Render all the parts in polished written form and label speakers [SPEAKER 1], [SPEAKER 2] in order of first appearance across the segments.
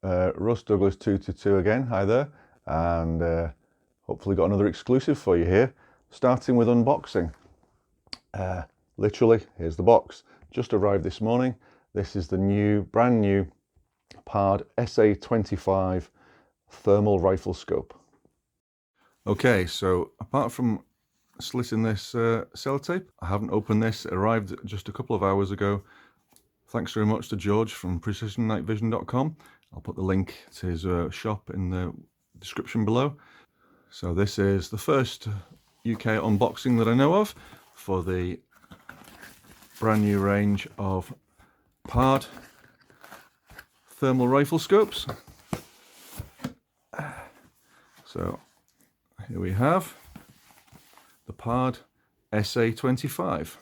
[SPEAKER 1] Russ Douglas 222 again, hi there, and hopefully got another exclusive for you here, starting with unboxing. Literally, here's the box, just arrived this morning. This is the brand new PARD SA25 Thermal rifle scope. Okay, so apart from slitting this sellotape, I haven't opened this. It arrived just a couple of hours ago. Thanks very much to George from PrecisionNightVision.com. I'll put the link to his shop in the description below. So this is the first UK unboxing that I know of for the brand new range of PARD thermal rifle scopes. So here we have the PARD SA25.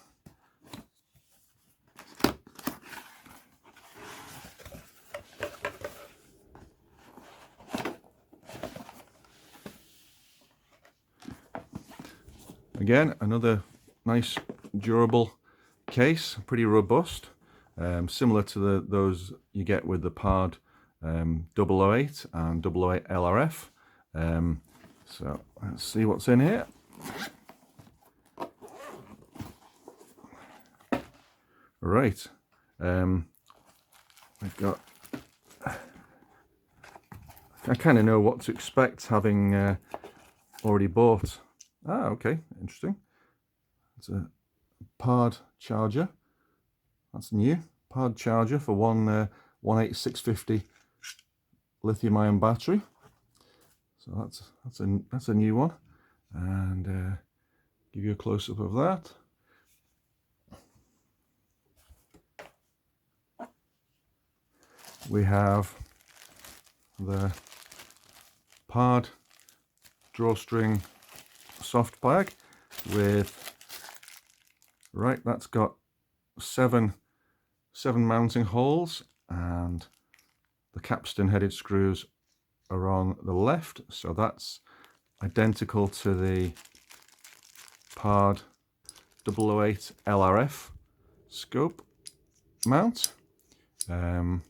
[SPEAKER 1] Again, another nice durable case, pretty robust, similar to those you get with the PARD 008 and 008 LRF. So let's see what's in here. Right, we've got, I kind of know what to expect having already bought. Ah, okay, interesting. It's a PARD charger. That's new. PARD charger for 18650 lithium-ion battery. So that's a new one, and give you a close-up of that. We have the PARD drawstring soft bag with, right, that's got seven mounting holes, and the capstan headed screws are on the left, so that's identical to the PARD 008 LRF scope mount, and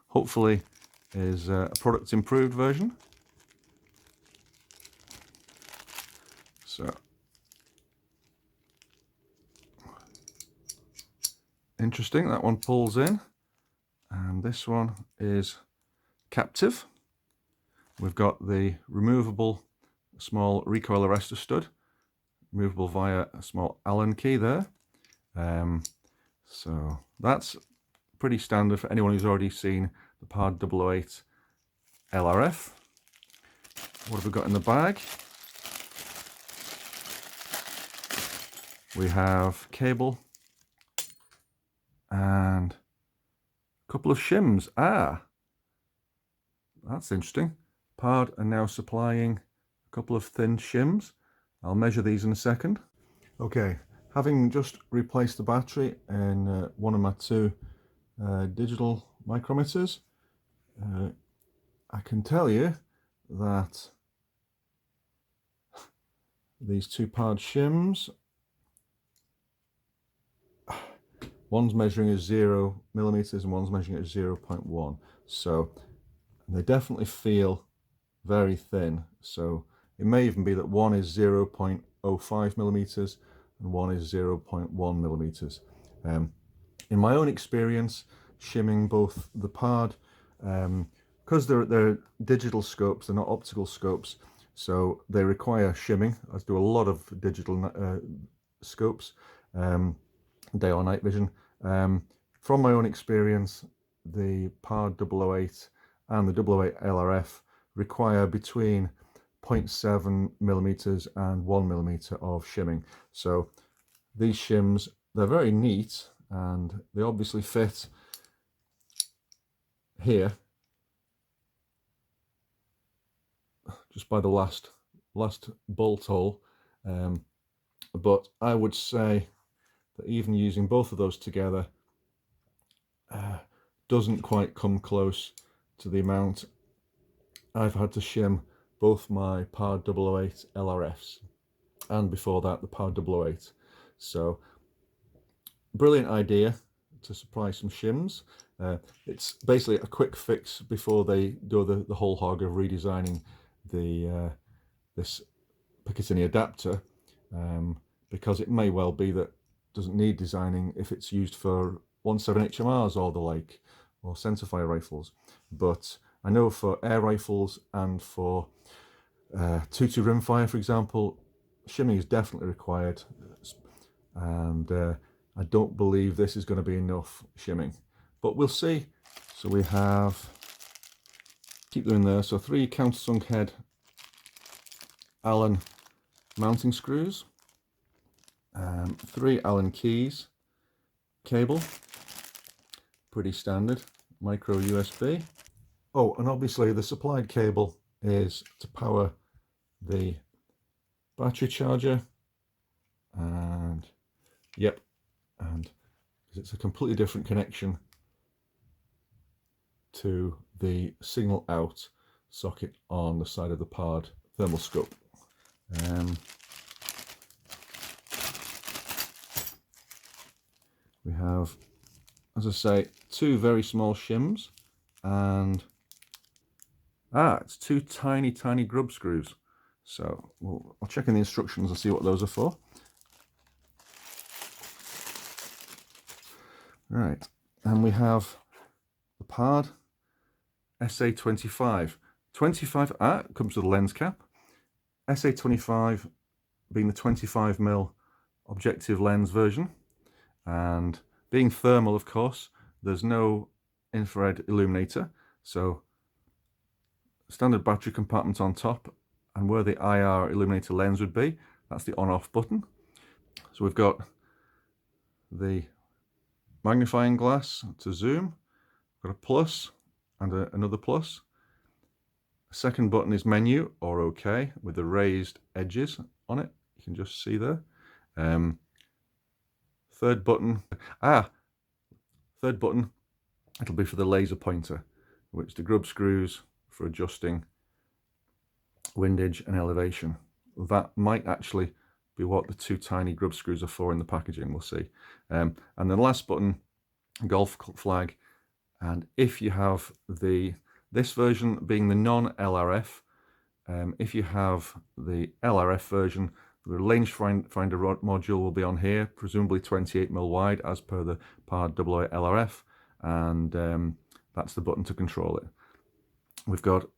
[SPEAKER 1] hopefully is a product improved version. So interesting, that one pulls in, and this one is captive. We've got the removable small recoil arrestor stud, removable via a small Allen key there. So that's pretty standard for anyone who's already seen the PARD 008 LRF. What have we got in the bag? We have cable and a couple of shims. Ah, that's interesting. PARD are now supplying a couple of thin shims. I'll measure these in a second. Okay, having just replaced the battery in one of my two digital micrometers, I can tell you that these two PARD shims, one's measuring as 0 millimeters and one's measuring at 0.1, so they definitely feel very thin. So it may even be that one is 0.05 millimeters and one is 0.1 millimeters. In my own experience, shimming both the PARD, because they're digital scopes, they're not optical scopes, so they require shimming. I do a lot of digital scopes, day or night vision. From my own experience, the PARD 008 and the 008 LRF require between 0.7 millimeters and 1 millimeter of shimming. So these shims, they're very neat, and they obviously fit here just by the last bolt hole, but I would say that even using both of those together doesn't quite come close to the amount I've had to shim both my PARD 008 LRFs and before that the PARD 008. So brilliant idea to supply some shims. It's basically a quick fix before they do the whole hog of redesigning the this Picatinny adapter, because it may well be that it doesn't need designing if it's used for 1.7 HMRs or the like, or centerfire rifles. But I know for air rifles and for 2.2 rimfire, for example, shimming is definitely required, and I don't believe this is going to be enough shimming, but we'll see. So we have, keep them in there, so 3 countersunk head Allen mounting screws, 3 Allen keys, cable, pretty standard, micro USB. Oh, and obviously the supplied cable is to power the battery charger, and yep, and it's a completely different connection to the signal out socket on the side of the PARD thermal scope. We have, as I say, 2 very small shims, and it's 2 tiny grub screws. So I'll check in the instructions and see what those are for. Right, and we have the PARD SA25. 25 comes with a lens cap. SA25 being the 25mm objective lens version, and being thermal, of course, there's no infrared illuminator, so standard battery compartment on top, and where the IR illuminator lens would be, that's the on-off button. So we've got the magnifying glass to zoom, we've got a plus and another plus. Second button is menu or OK with the raised edges on it, you can just see there. Third button, it'll be for the laser pointer, which the grub screws for adjusting windage and elevation. That might actually be what the 2 tiny grub screws are for in the packaging, we'll see. And the last button, golf flag, and if you have this version being the non-LRF, if you have the LRF version, the rangefinder module will be on here, presumably 28mm wide as per the PARD 00 LRF, and that's the button to control it. We've got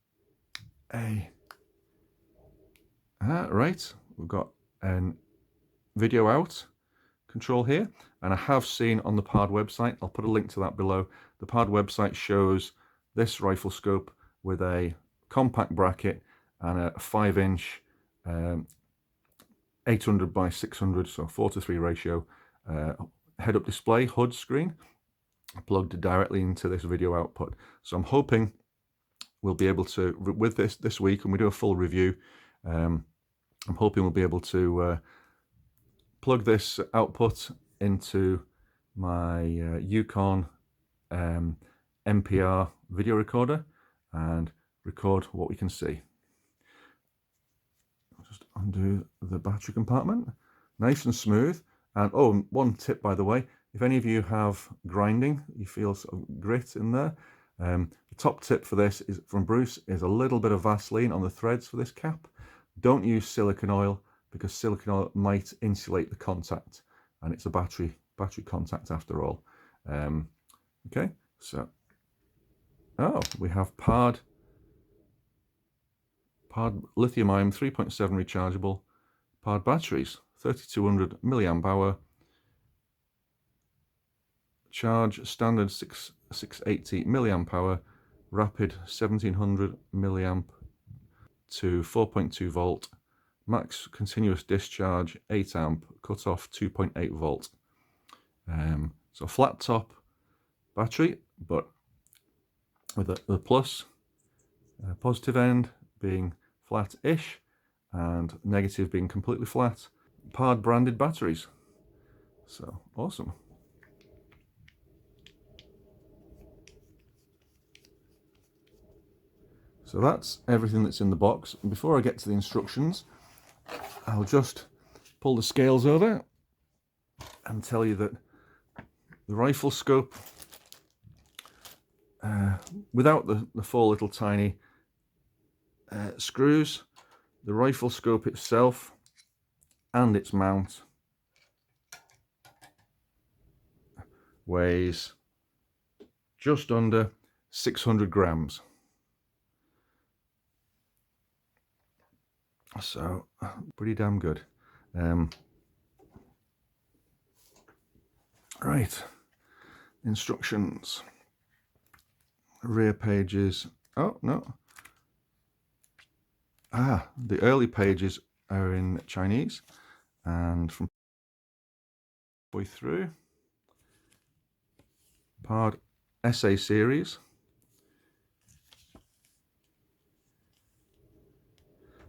[SPEAKER 1] we've got an video out control here, and I have seen on the PARD website, I'll put a link to that below, the PARD website shows this rifle scope with a compact bracket and a 5-inch 800 by 600, so 4:3 ratio head-up display HUD screen plugged directly into this video output. So I'm hoping we'll be able to, with this week, and we do a full review, I'm hoping we'll be able to plug this output into my Yukon MPR video recorder and record what we can see. Just undo the battery compartment, nice and smooth. And oh, one tip by the way, if any of you have grinding, you feel sort of grit in there, the top tip for this is from Bruce is a little bit of Vaseline on the threads for this cap. Don't use silicone oil, because silicone oil might insulate the contact, and it's a battery contact after all. Okay, so we have PARD lithium-ion 3.7 rechargeable PARD batteries, 3200 milliamp hour charge, standard 680 milliamp hour, rapid 1700 milliamp to 4.2 volt, max continuous discharge 8 amp, cut off 2.8 volt. So flat top battery, but with the plus, positive end being flat-ish and negative being completely flat. PARD branded batteries, so awesome. So that's everything that's in the box. Before I get to the instructions, I'll just pull the scales over and tell you that the rifle scope without the four little tiny screws. The rifle scope itself and its mount weighs just under 600 grams. So pretty damn good. Right, instructions, rear pages. Oh no, the early pages are in Chinese, and from way through, PARD SA series.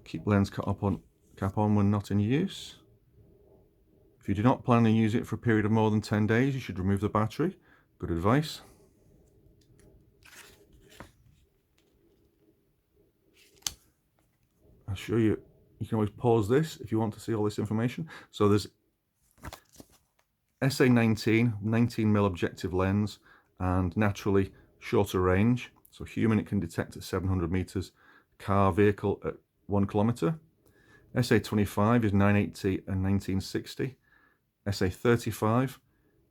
[SPEAKER 1] Keep lens cap on when not in use. If you do not plan to use it for a period of more than 10 days, you should remove the battery. Good advice. I'll show you. You can always pause this if you want to see all this information. So there's SA19, 19mm objective lens, and naturally shorter range. So human it can detect at 700 meters, car, vehicle at 1 kilometer. SA25 is 980 and 1960. SA35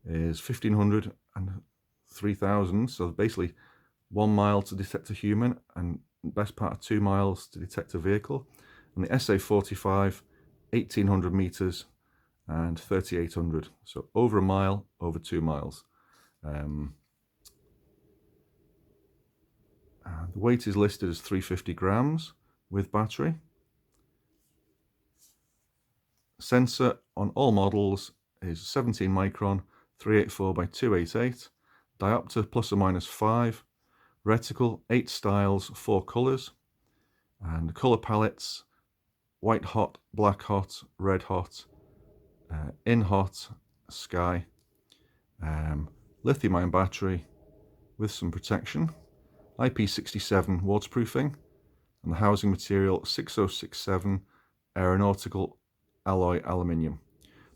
[SPEAKER 1] is 1500 and 3000. So basically 1 mile to detect a human and best part of 2 miles to detect a vehicle. And the SA45, 1800 meters and 3800. So over a mile, over 2 miles. The weight is listed as 350 grams with battery. Sensor on all models is 17 micron, 384 by 288. Diopter plus or minus 5. Reticle 8 styles, 4 colors. And color palettes: white hot, black hot, red hot, in hot, sky. Lithium ion battery with some protection. IP67 waterproofing, and the housing material 6067 aeronautical alloy aluminium.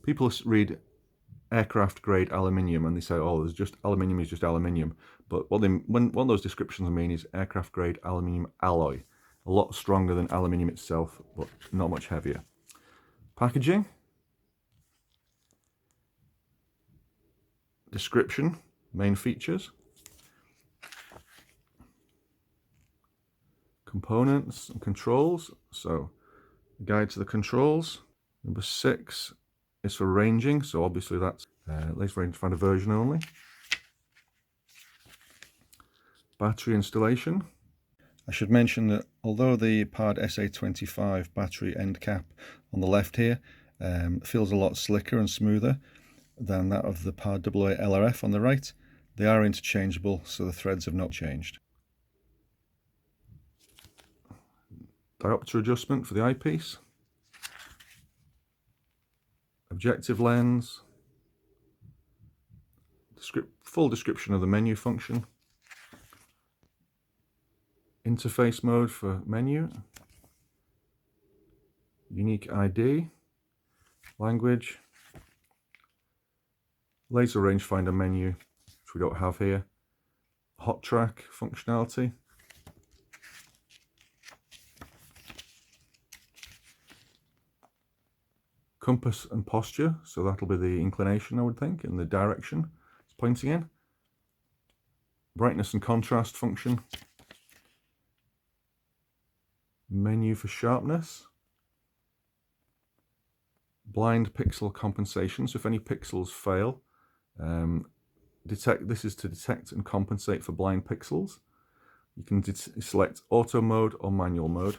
[SPEAKER 1] People read aircraft grade aluminium and they say, oh, there's just aluminium is just aluminium, but what those descriptions mean is aircraft grade aluminium alloy, a lot stronger than aluminium itself, but not much heavier. Packaging, description, main features, components and controls. So guide to the controls. Number 6 is for ranging, so obviously that's laser rangefinder version only. Battery installation. I should mention that although the PARD SA25 battery end cap on the left here feels a lot slicker and smoother than that of the PARD AA LRF on the right, they are interchangeable, so the threads have not changed. Diopter adjustment for the eyepiece. Objective lens. Full description of the menu function. Interface mode for menu. Unique ID. Language. Laser rangefinder menu, which we don't have here. Hot track functionality. Compass and posture, so that'll be the inclination, I would think, in the direction it's pointing in. Brightness and contrast function. Menu for sharpness. Blind pixel compensation, so if any pixels fail, this is to detect and compensate for blind pixels. You can select auto mode or manual mode.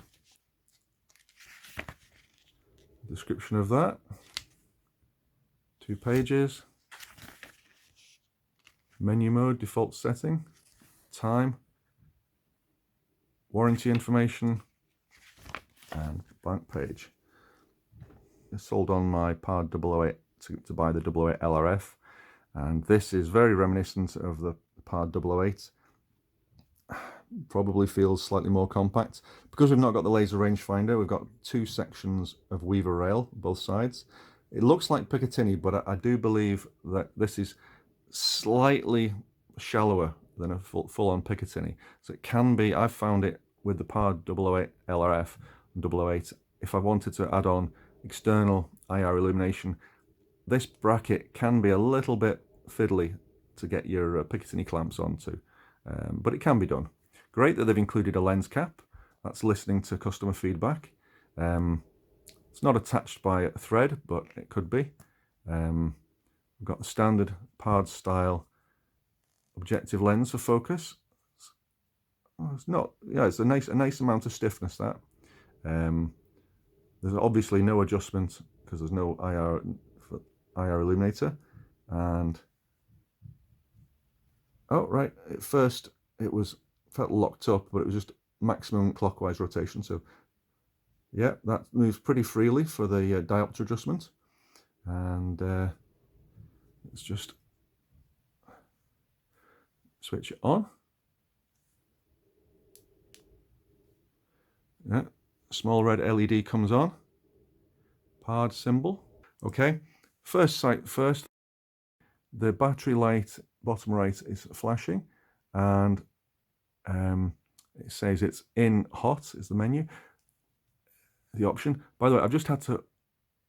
[SPEAKER 1] Description of that. 2 pages. Menu mode, default setting. Time. Warranty information. And blank page. I sold on my PARD 008 to buy the 008 LRF, and this is very reminiscent of the PARD 008. Probably feels slightly more compact. Because we've not got the laser rangefinder, we've got 2 sections of weaver rail, both sides. It looks like Picatinny, but I do believe that this is slightly shallower than a full-on Picatinny. So it can be, I've found it with the PARD 008 LRF and 008, if I wanted to add on external IR illumination, this bracket can be a little bit fiddly to get your Picatinny clamps onto, but it can be done. Great that they've included a lens cap. That's listening to customer feedback. It's not attached by a thread, but it could be. We've got the standard PARD style objective lens for focus. It's not, yeah, it's a nice amount of stiffness, that. There's obviously no adjustment because there's no IR illuminator. And oh right, at first it felt locked up, but it was just maximum clockwise rotation. So yeah, that moves pretty freely for the diopter adjustment. And let's just switch it on. Yeah, small red LED comes on. PARD symbol. Okay, first, the battery light bottom right is flashing, and it says it's in hot is the menu, the option. By the way, I've just had to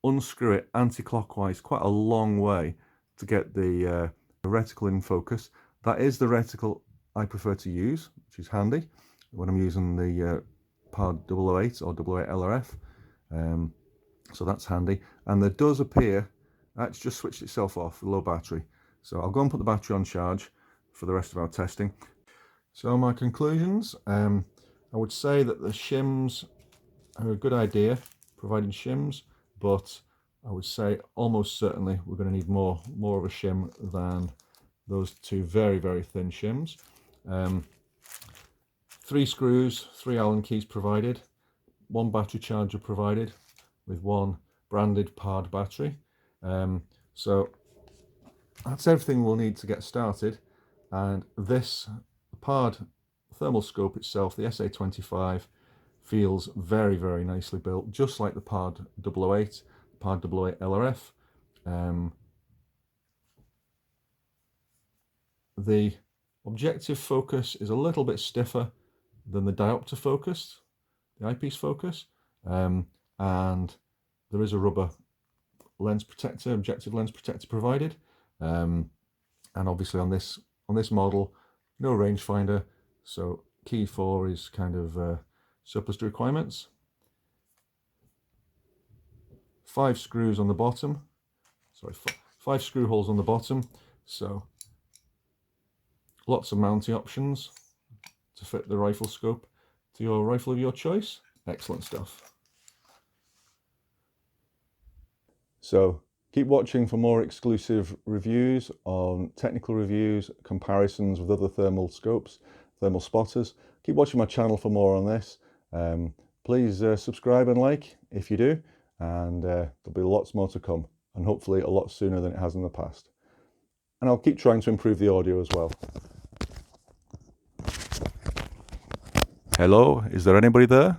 [SPEAKER 1] unscrew it anti-clockwise quite a long way to get the reticle in focus. That is the reticle I prefer to use, which is handy when I'm using the PARD 008 or 008 LRF. So that's handy. And there does appear, it's just switched itself off, low battery. So I'll go and put the battery on charge for the rest of our testing. So my conclusions, I would say that the shims are a good idea, providing shims, but I would say almost certainly we're going to need more of a shim than those two very, very thin shims. 3 screws, 3 Allen keys provided, 1 battery charger provided with 1 branded PARD battery. So that's everything we'll need to get started. And this PARD thermal scope itself, the SA25, feels very, very nicely built, just like the PARD 008, PARD 008 LRF. The objective focus is a little bit stiffer than the diopter focus, the eyepiece focus, and there is a rubber lens protector, objective lens protector provided, and obviously on this model, no rangefinder, so key 4 is kind of surplus to requirements. 5 screws on the bottom, sorry, 5 screw holes on the bottom, so lots of mounting options to fit the rifle scope to your rifle of your choice. Excellent stuff. So keep watching for more exclusive reviews on technical reviews, comparisons with other thermal scopes, thermal spotters. Keep watching my channel for more on this. Please subscribe and like if you do, and there'll be lots more to come, and hopefully a lot sooner than it has in the past. And I'll keep trying to improve the audio as well. Hello, is there anybody there?